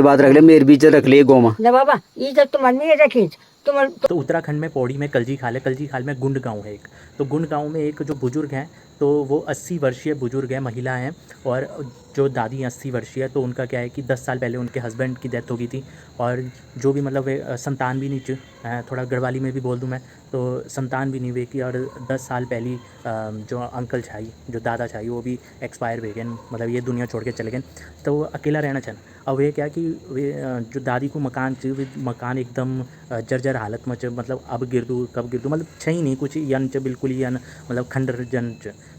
बात रख ले, मेरी भी इज्जत रख ले गोमा ना बाबा, इज्जत तुम्हारी नहीं रखी तुम। तो उत्तराखंड में पौड़ी में कलजी खाल में गुंड गांव है एक। तो गुंड गांव में एक जो बुजुर्ग हैं, तो वो 80 वर्षीय बुजुर्ग हैं, महिला हैं। और जो दादी 80 वर्षीय है, तो उनका क्या है कि 10 साल पहले उनके हस्बैंड की डेथ हो गई थी। और जो भी मतलब संतान भी नहीं थोड़ा गढ़वाली में भी बोल दूँ मैं, तो संतान भी नहीं हुई की। और 10 साल पहले जो अंकल छाई, जो दादा छाई, वो भी एक्सपायर हो गए, मतलब ये दुनिया छोड़ के चले गए। तो वो अकेला रहना चाहन। अब ये क्या कि वे जो दादी को मकान एकदम जर्जर हालत में मतलब अब गिर दूँ कब गिर दूँ, मतलब छही नहीं कुछ यन बिल्कुल ही यन मतलब खंडर जन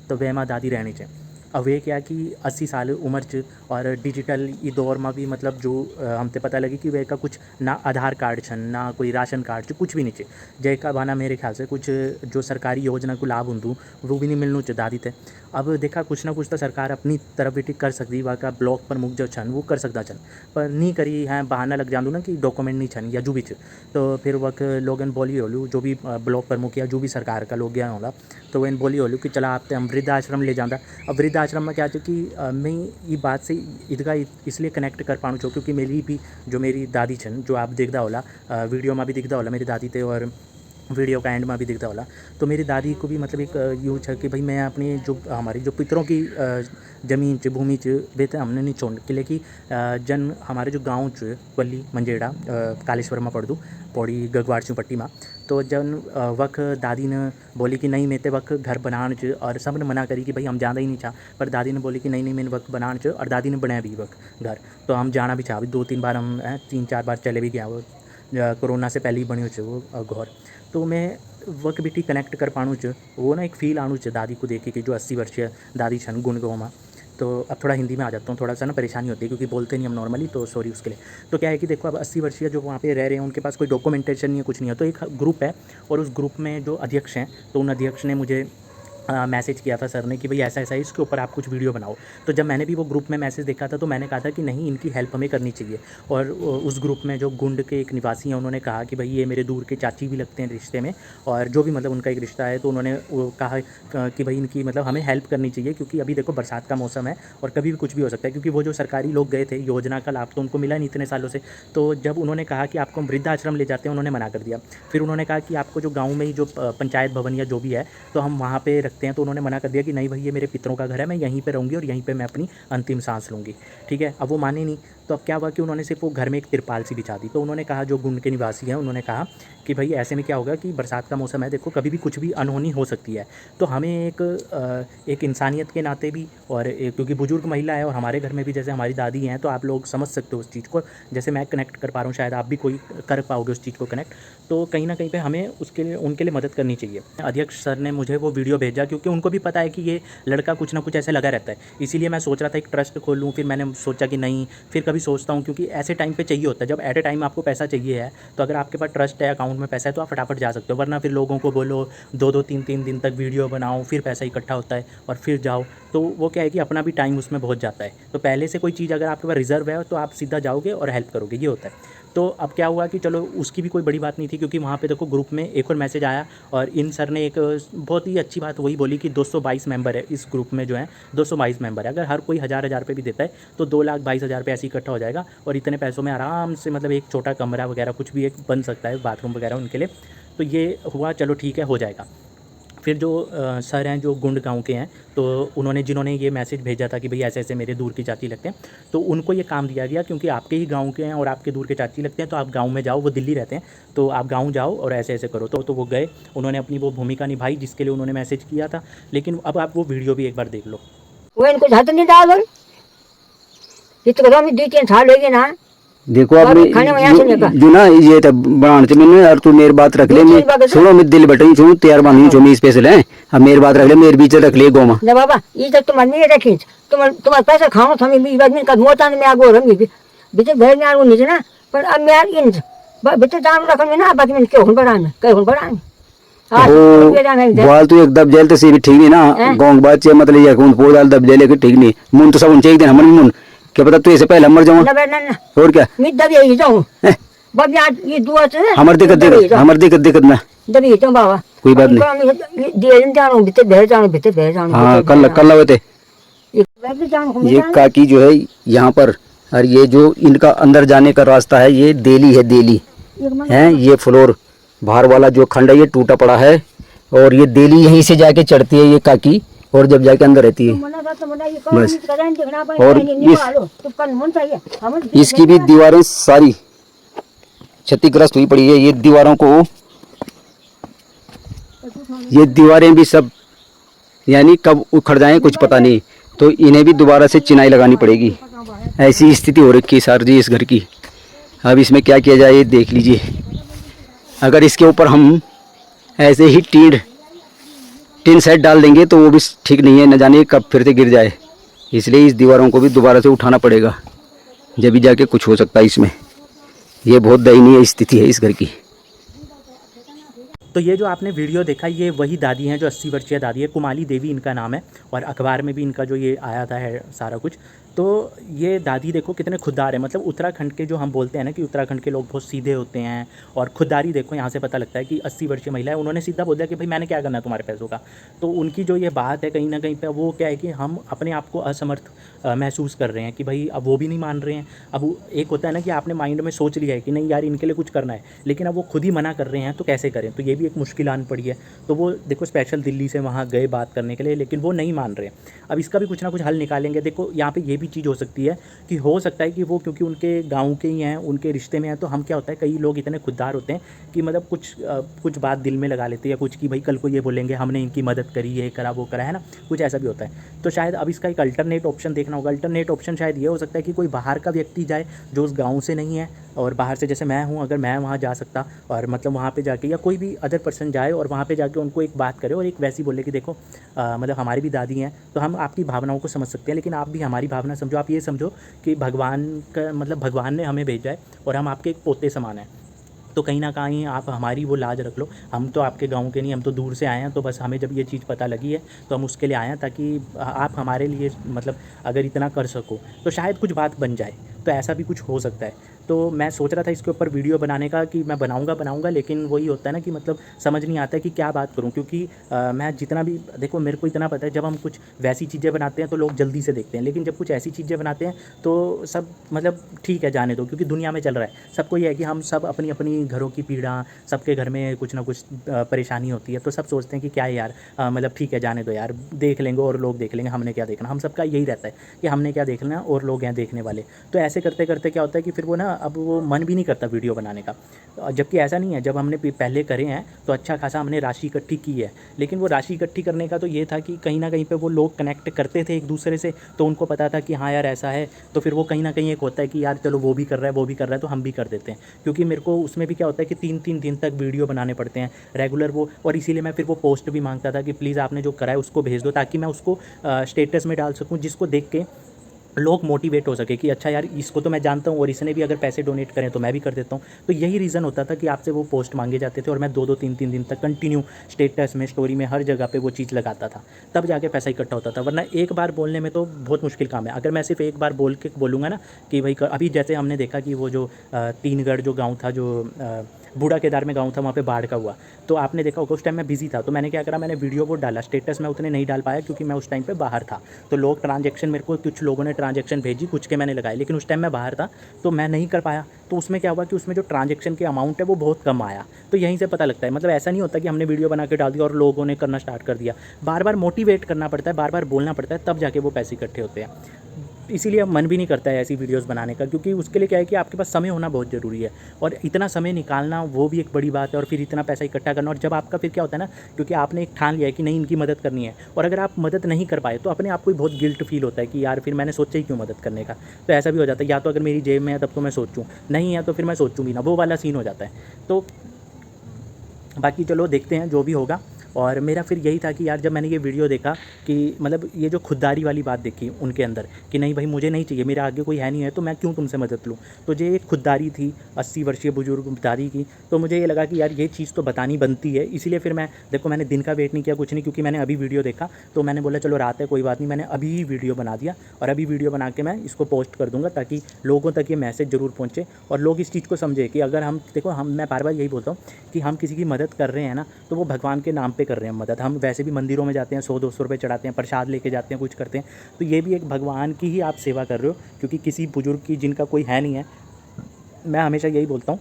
तो वे माँ दादी रहनी चाहिए। अब ये क्या कि 80 साल उम्र च और डिजिटल ई दौर में भी मतलब जो हमते पता लगी कि वे का कुछ ना आधार कार्ड छन, ना कोई राशन कार्ड छ, कुछ भी नहीं चाहिए। जय का बाना मेरे ख्याल से कुछ जो सरकारी योजना को लाभ हों वो भी नहीं मिलना चाहिए दादी थे। अब देखा कुछ ना कुछ तो सरकार अपनी तरफ भी ठीक कर सकती, वहाँ का ब्लॉक पर मुख जो छन वो कर सकता छन, पर नहीं करी है। बहाना लग जान दू ना कि डॉक्यूमेंट नहीं छन या जो भी छ। तो फिर वक्त लोगन बोली होलू, जो भी ब्लॉक प्रमुख या जो भी सरकार का लोग गया होला, तो वह बोली होलू कि चला आप हम वृद्धाश्रम ले जाता। अब वृद्धाश्रम में क्या कि मैं ये बात से ईदगा इसलिए कनेक्ट कर पाऊँ छो क्योंकि मेरी भी जो मेरी दादी छन, जो आप देखता होला वीडियो में भी दिखता होला मेरी दादी थे, और वीडियो का एंड में भी दिखता होला। तो मेरी दादी को भी मतलब एक यूँ है कि भाई मैं अपनी जो हमारी जो पितरों की ज़मीन च भूमि च बेहतर हमने नहीं छोड़ के लेकिन जन हमारे जो गाँव च वली मंजेड़ा कालेश्वर में पढ़ दूँ पौड़ी गगवाड़ चू पट्टी में। तो जन वक्त दादी ने बोली कि नहीं मेरे वक्त घर बनाने च, और सब ने मना करी कि भाई हम जाना ही नहीं चाह, पर दादी ने बोली कि नहीं मैंने वक्त बनाने च, और दादी ने बनाया भी वक्त घर। तो हम जाना भी चाह, 2-3 बार हम 3-4 बार चले भी गया वो कोरोना से पहले ही बनी हो वो घर। तो मैं वक्त भी कनेक्ट कर पाऊँ च वो ना एक फील आणु च दादी को देखे कि जो 80 वर्षीय दादी छन गुण गाँव में। तो अब थोड़ा हिंदी में आ जाता हूँ, थोड़ा सा ना परेशानी होती है क्योंकि बोलते नहीं हम नॉर्मली, तो सॉरी उसके लिए। तो क्या है कि देखो अब 80 वर्षीय जो वहाँ पे रह रहे हैं उनके पास कोई डॉक्यूमेंटेशन नहीं है, कुछ नहीं है। तो एक ग्रुप है और उस ग्रुप में जो अध्यक्ष हैं, तो उन अध्यक्ष ने मुझे मैसेज किया था सर ने कि भाई ऐसा ऐसा है, इसके ऊपर आप कुछ वीडियो बनाओ। तो जब मैंने भी वो ग्रुप में मैसेज देखा था तो मैंने कहा था कि नहीं इनकी हेल्प हमें करनी चाहिए। और उस ग्रुप में जो गुंड के एक निवासी हैं उन्होंने कहा कि भाई ये मेरे दूर के चाची भी लगते हैं रिश्ते में, और जो भी मतलब उनका एक रिश्ता है, तो उन्होंने वो कहा कि भाई इनकी मतलब हमें हेल्प करनी चाहिए क्योंकि अभी देखो बरसात का मौसम है और कभी भी कुछ भी हो सकता है। क्योंकि वो जो सरकारी लोग गए थे योजना का लाभ तो उनको मिला नहीं इतने सालों से। तो जब उन्होंने कहा कि आपको हम वृद्धाश्रम ले जाते हैं उन्होंने मना कर दिया। फिर उन्होंने कहा कि आपको जो गाँव में ही जो पंचायत भवन या जो भी है तो हम वहाँ पर रखते हैं, तो उन्होंने मना कर दिया कि नहीं भाई ये मेरे पितरों का घर है, मैं यहीं पे रहूँगी और यहीं पे मैं अपनी अंतिम सांस लूँगी। ठीक है, अब वो माने नहीं। तो अब क्या हुआ कि उन्होंने सिर्फ वो घर में एक तिरपाल सी बिछा दी। तो उन्होंने कहा जो गुंड के निवासी हैं उन्होंने कहा कि भाई ऐसे में क्या होगा कि बरसात का मौसम है, देखो कभी भी कुछ भी अनहोनी हो सकती है। तो हमें एक इंसानियत के नाते भी, और क्योंकि बुजुर्ग महिला है और हमारे घर में भी जैसे हमारी दादी हैं, तो आप लोग समझ सकते हो उस चीज़ को, जैसे मैं कनेक्ट कर पा रहा हूँ शायद आप भी कोई कर पाओगे उस चीज़ को कनेक्ट। तो कहीं ना कहीं पे हमें उसके लिए उनके लिए मदद करनी चाहिए। अध्यक्ष सर ने मुझे वो वीडियो भेजा क्योंकि उनको भी पता है कि ये लड़का कुछ ना कुछ ऐसे लगा रहता है। इसीलिए मैं सोच रहा था एक ट्रस्ट खोल लूँ, फिर मैंने सोचा कि नहीं, फिर कभी सोचता हूँ क्योंकि ऐसे टाइम पे चाहिए होता है। जब एट ए टाइम आपको पैसा चाहिए है तो अगर आपके पास ट्रस्ट है, अकाउंट में पैसा है, तो आप फटाफट जा सकते हो। वरना फिर लोगों को बोलो 2-2 3-3 दिन तक वीडियो बनाओ, फिर पैसा इकट्ठा होता है और फिर जाओ, तो वो क्या है कि अपना भी टाइम उसमें बहुत जाता है। तो पहले से कोई चीज़ अगर आपके पास रिजर्व है तो आप सीधा जाओगे और हेल्प करोगे, ये होता है। तो अब क्या हुआ कि चलो उसकी भी कोई बड़ी बात नहीं थी क्योंकि वहाँ पे देखो ग्रुप में एक और मैसेज आया और इन सर ने एक बहुत ही अच्छी बात वही बोली कि 222 मेंबर है इस ग्रुप में, जो है 222 मेंबर है। अगर हर कोई 1000 रुपये भी देता है तो 2,22,000 रुपये ऐसे इकट्ठा हो जाएगा और इतने पैसों में आराम से मतलब एक छोटा कमरा वगैरह कुछ भी एक बन सकता है, बाथरूम वगैरह उनके लिए। तो ये हुआ, चलो ठीक है हो जाएगा। फिर जो सर हैं जो गुंड गाँव के हैं, तो उन्होंने जिन्होंने ये मैसेज भेजा था कि भाई ऐसे ऐसे मेरे दूर की चाची लगते हैं, तो उनको ये काम दिया गया क्योंकि आपके ही गांव के हैं और आपके दूर के चाची लगते हैं, तो आप गांव में जाओ, वो दिल्ली रहते हैं, तो आप गांव जाओ और ऐसे ऐसे करो। तो वो गए, उन्होंने अपनी वो भूमिका निभाई जिसके लिए उन्होंने मैसेज किया था। लेकिन अब आप वो वीडियो भी एक बार देख लो। वो इनको हाथ नहीं डालो, ये तो घर में 2-3 साल हो गए ना। देखो अब जो ना ये तब बनाने मैंने यार तू मेरी बात रख ले, मैं सुनो मैं दिल बटन छू तैयार बांधी छू मैं स्पेशल है। अब मेरी बात रख ले, मेरी भी इज्जत रख ले गोमा ना बाबा, इज्जत तुम्हारी नहीं रखी, तुम्हारे पैसा खाओ तो हमें 20 आदमी का मोता में आगो रंगी बेटे घर में आगो नहीं ना। पर अब मैं इन बेटे दाम रख में ना बाकी में क्यों हुन बड़ा में कहीं हुन बड़ा में बाल तो एक दब जेल तो सी भी ठीक नहीं ना। गांव बात से मतलब ये कौन पोदाल दब जेल के ठीक नहीं, मुन तो सब उन चाहिए हमन मुन क्या पता तू ऐसे पहले मर जाऊं और क्या मैं दबी जाऊं बाबी आज ये दुआ से हमर दिक्कत में दबी जाऊं बाबा, कोई बात नहीं। दे जानो भीतर बह जानो हां कल होते ये काकी जो है यहाँ पर और ये जो इनका अंदर जाने का रास्ता है ये देली है, देली है। ये फ्लोर बाहर वाला जो खंड है ये टूटा पड़ा है और ये देली यहीं से जाके चढ़ती है ये काकी और जब जाके अंदर रहती है। बस और इसकी भी दीवारें सारी क्षतिग्रस्त हुई पड़ी है। ये दीवारों को, ये दीवारें भी सब यानी कब उखड़ जाएं कुछ पता नहीं, तो इन्हें भी दोबारा से चिनाई लगानी पड़ेगी। ऐसी स्थिति हो रखी है सर जी इस घर की। अब इसमें क्या किया जाए ये देख लीजिए। अगर इसके ऊपर हम ऐसे ही टीन सेट डाल देंगे तो वो भी ठीक नहीं है, न जाने कब फिर से गिर जाए। इसलिए इस दीवारों को भी दोबारा से उठाना पड़ेगा, जब भी जाके कुछ हो सकता है इसमें। ये बहुत दयनीय स्थिति है इस घर की। तो ये जो आपने वीडियो देखा ये वही दादी हैं जो 80 वर्षीय दादी है, कुमाली देवी इनका नाम है और अखबार में भी इनका जो ये आया था है सारा कुछ। तो ये दादी देखो कितने खुददार है, मतलब उत्तराखंड के जो हम बोलते हैं ना कि उत्तराखंड के लोग बहुत सीधे होते हैं और खुददारी देखो यहाँ से पता लगता है कि 80 वर्षीय महिला है। उन्होंने सीधा बोल दिया कि भाई मैंने क्या करना है तुम्हारे पैसों का। तो उनकी जो ये बात है कहीं ना कहीं पे वो क्या है कि हम अपने आप को असमर्थ महसूस कर रहे हैं कि भाई अब वो भी नहीं मान रहे हैं। अब एक होता है ना कि आपने माइंड में सोच लिया है कि नहीं यार इनके लिए कुछ करना है, लेकिन अब वो खुद ही मना कर रहे हैं तो कैसे करें। तो ये भी एक मुश्किल आन पड़ी है। तो वो देखो स्पेशल दिल्ली से वहाँ गए बात करने के लिए, लेकिन वो नहीं मान रहे। अब इसका भी कुछ ना कुछ हल निकालेंगे। देखो यहाँ पे ये भी चीज़ हो सकती है कि हो सकता है कि वो क्योंकि उनके गाँव के ही हैं, उनके रिश्ते में हैं, तो हम क्या होता है कई लोग इतने खुददार होते हैं कि मतलब कुछ बात दिल में लगा लेते हैं या कुछ कि भाई कल को ये बोलेंगे हमने इनकी मदद करी, ये करा वो करा, है ना, कुछ ऐसा भी होता है। तो शायद अब इसका एक अल्टरनेट ऑप्शन देखना होगा। अल्टरनेट ऑप्शन शायद ये हो सकता है कि कोई बाहर का व्यक्ति जाए जो उस गाँव से नहीं है और बाहर से, जैसे मैं हूँ, अगर मैं वहाँ जा सकता और मतलब वहाँ पे जाके या कोई भी अदर पर्सन जाए और वहाँ पे जाके उनको एक बात करे और एक वैसी बोले कि देखो मतलब हमारी भी दादी हैं तो हम आपकी भावनाओं को समझ सकते हैं, लेकिन आप भी हमारी भावना समझो। आप ये समझो कि भगवान का मतलब भगवान ने हमें भेजा है और हम आपके एक पोते समान हैं, तो कहीं ना कहीं आप हमारी वो लाज रख लो। हम तो आपके गांव के नहीं, हम तो दूर से आए हैं। तो बस हमें जब ये चीज़ पता लगी है तो हम उसके लिए आए हैं ताकि आप हमारे लिए मतलब अगर इतना कर सको तो शायद कुछ बात बन जाए। तो ऐसा भी कुछ हो सकता है। तो मैं सोच रहा था इसके ऊपर वीडियो बनाने का कि मैं बनाऊंगा, लेकिन वही होता है ना कि मतलब समझ नहीं आता है कि क्या बात करूं, क्योंकि मैं जितना भी देखो मेरे को इतना पता है जब हम कुछ वैसी चीज़ें बनाते हैं तो लोग जल्दी से देखते हैं, लेकिन जब कुछ ऐसी चीज़ें बनाते हैं तो सब मतलब ठीक है जाने दो, क्योंकि दुनिया में चल रहा है सबको ये है कि हम सब अपनी अपनी घरों की पीड़ा, सबके घर में कुछ ना कुछ परेशानी होती है, तो सब सोचते हैं कि क्या है यार मतलब ठीक है जाने दो यार, देख लेंगे और लोग देख लेंगे, हमने क्या देखना। हम सबका यही रहता है कि हमने क्या देखना और लोग हैं देखने वाले। तो ऐसे करते करते क्या होता है कि फिर वो ना अब वो मन भी नहीं करता वीडियो बनाने का, जबकि ऐसा नहीं है। जब हमने पहले करे हैं तो अच्छा खासा हमने राशि इकट्ठी की है, लेकिन वो राशि इकट्ठी करने का तो ये था कि कहीं ना कहीं पे वो लोग कनेक्ट करते थे एक दूसरे से, तो उनको पता था कि हाँ यार ऐसा है, तो फिर वो कहीं ना कहीं एक होता है कि यार चलो वो भी कर रहा है वो भी कर रहा है तो हम भी कर देते हैं। क्योंकि मेरे को उसमें भी क्या होता है कि 3-3 दिन तक वीडियो बनाने पड़ते हैं रेगुलर वो, और इसीलिए मैं फिर वो पोस्ट भी मांगता था कि प्लीज़ आपने जो करा है उसको भेज दो ताकि मैं उसको स्टेटस में डाल सकूँ, जिसको देख के लोग मोटिवेट हो सके कि अच्छा यार इसको तो मैं जानता हूँ और इसने भी अगर पैसे डोनेट करें तो मैं भी कर देता हूँ। तो यही रीज़न होता था कि आपसे वो पोस्ट मांगे जाते थे और मैं 2-2 3-3 दिन तक कंटिन्यू स्टेटस में, स्टोरी में, हर जगह पे वो चीज़ लगाता था, तब जाके पैसा इकट्ठा होता था। वरना एक बार बोलने में तो बहुत मुश्किल काम है। अगर मैं सिर्फ एक बार बोलूँगा ना कि भाई अभी जैसे हमने देखा कि वो जो तीनगढ़ जो गाँव था, जो बूढ़ा केदार में गाँव था, वहाँ पे बाढ़ का हुआ, तो आपने देखा होगा उस टाइम मैं बिज़ी था, तो मैंने क्या करा, मैंने वीडियो वो डाला, स्टेटस में उतने नहीं डाल पाया क्योंकि मैं उस टाइम पे बाहर था। तो लोग ट्रांजैक्शन, मेरे को कुछ लोगों ने ट्रांजैक्शन भेजी, कुछ के मैंने लगाए, लेकिन उस टाइम मैं बाहर था तो मैं नहीं कर पाया। तो उसमें क्या हुआ कि उसमें जो ट्रांजैक्शन की अमाउंट है वो बहुत कम आया। तो यहीं से पता लगता है, मतलब ऐसा नहीं होता कि हमने वीडियो बना के डाल दिया और लोगों ने करना स्टार्ट कर दिया। बार बार मोटिवेट करना पड़ता है, बार बार बोलना पड़ता है, तब जाके वो पैसे इकट्ठे होते हैं। इसीलिए अब मन भी नहीं करता है ऐसी वीडियोस बनाने का, क्योंकि उसके लिए क्या है कि आपके पास समय होना बहुत ज़रूरी है, और इतना समय निकालना वो भी एक बड़ी बात है, और फिर इतना पैसा इकट्ठा करना। और जब आपका फिर क्या होता है ना, क्योंकि आपने एक ठान लिया है कि नहीं इनकी मदद करनी है, और अगर आप मदद नहीं कर पाए तो अपने आप को बहुत गिल्ट फील होता है कि यार फिर मैंने सोचा ही क्यों मदद करने का। तो ऐसा भी हो जाता है, या तो अगर मेरी जेब में है तब तो मैं सोचूं, नहीं है तो फिर मैं सोचूं भी ना, वो वाला सीन हो जाता है। तो बाकी चलो देखते हैं जो भी होगा। और मेरा फिर यही था कि यार जब मैंने ये वीडियो देखा कि मतलब ये जो खुददारी वाली बात देखी उनके अंदर कि नहीं भाई मुझे नहीं चाहिए, मेरा आगे कोई है नहीं है तो मैं क्यों तुमसे मदद लूँ, तो ये एक खुददारी थी 80 वर्षीय बुजुर्ग दादी की। तो मुझे ये लगा कि यार ये चीज़ तो बतानी बनती है, इसीलिए फिर मैं देखो मैंने दिन का वेट नहीं किया कुछ नहीं, क्योंकि मैंने अभी वीडियो देखा तो मैंने बोला चलो रात है कोई बात नहीं, मैंने अभी ही वीडियो बना दिया और अभी वीडियो बना के मैं इसको पोस्ट कर दूँगा ताकि लोगों तक ये मैसेज ज़रूर पहुँचे और लोग इस चीज़ को समझे कि अगर हम देखो, हम मैं बार बार यही बोलता हूँ कि हम किसी की मदद कर रहे हैं ना तो वो भगवान के नाम पे कर रहे हैं मदद। हम वैसे भी मंदिरों में जाते हैं, 100-200 रुपये चढ़ाते हैं, प्रसाद लेके जाते हैं, कुछ करते हैं, तो ये भी एक भगवान की ही आप सेवा कर रहे हो, क्योंकि किसी बुजुर्ग की जिनका कोई है नहीं है। मैं हमेशा यही बोलता हूँ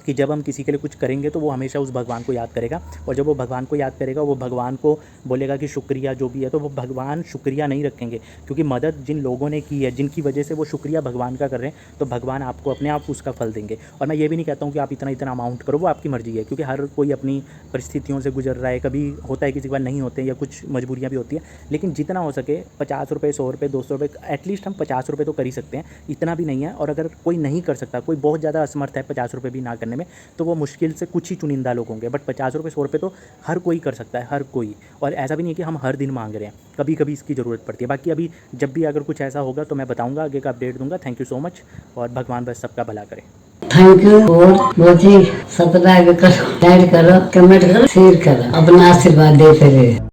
कि जब हम किसी के लिए कुछ करेंगे तो वो हमेशा उस भगवान को याद करेगा, और जब वो भगवान को याद करेगा, वो भगवान को बोलेगा कि शुक्रिया जो भी है, तो वो भगवान शुक्रिया नहीं रखेंगे, क्योंकि मदद जिन लोगों ने की है, जिनकी वजह से वो शुक्रिया भगवान का कर रहे हैं, तो भगवान आपको अपने आप उसका फल देंगे। और मैं ये भी नहीं कहता हूँ कि आप इतना इतना अमाउंट करो, वो आपकी मर्ज़ी है, क्योंकि हर कोई अपनी परिस्थितियों से गुजर रहा है, कभी होता है किसी के पास नहीं होते, या कुछ मजबूरियाँ भी होती हैं, लेकिन जितना हो सके 50 रुपये, 100 रुपये, 200 रुपये, एटलीस्ट हम 50 रुपये तो कर ही सकते हैं, इतना भी नहीं है। और अगर कोई नहीं कर सकता, कोई बहुत ज़्यादा असमर्थ है 50 रुपये भी ना करने में, तो वो मुश्किल से कुछ ही चुनिंदा लोग होंगे, बट 50 रुपये, 100 रुपये तो हर कोई कर सकता है, हर कोई। और ऐसा भी नहीं है कि हम हर दिन मांग रहे हैं, कभी कभी इसकी ज़रूरत पड़ती है। बाकी अभी जब भी अगर कुछ ऐसा होगा तो मैं बताऊंगा, आगे का अपडेट दूंगा। थैंक यू सो मच, और भगवान बस सबका भला करे। Thank you. और बहुत ही सब्सक्राइब करो, लाइक करो, कमेंट करो, शेयर करो, अपना आशीर्वाद देते रहे।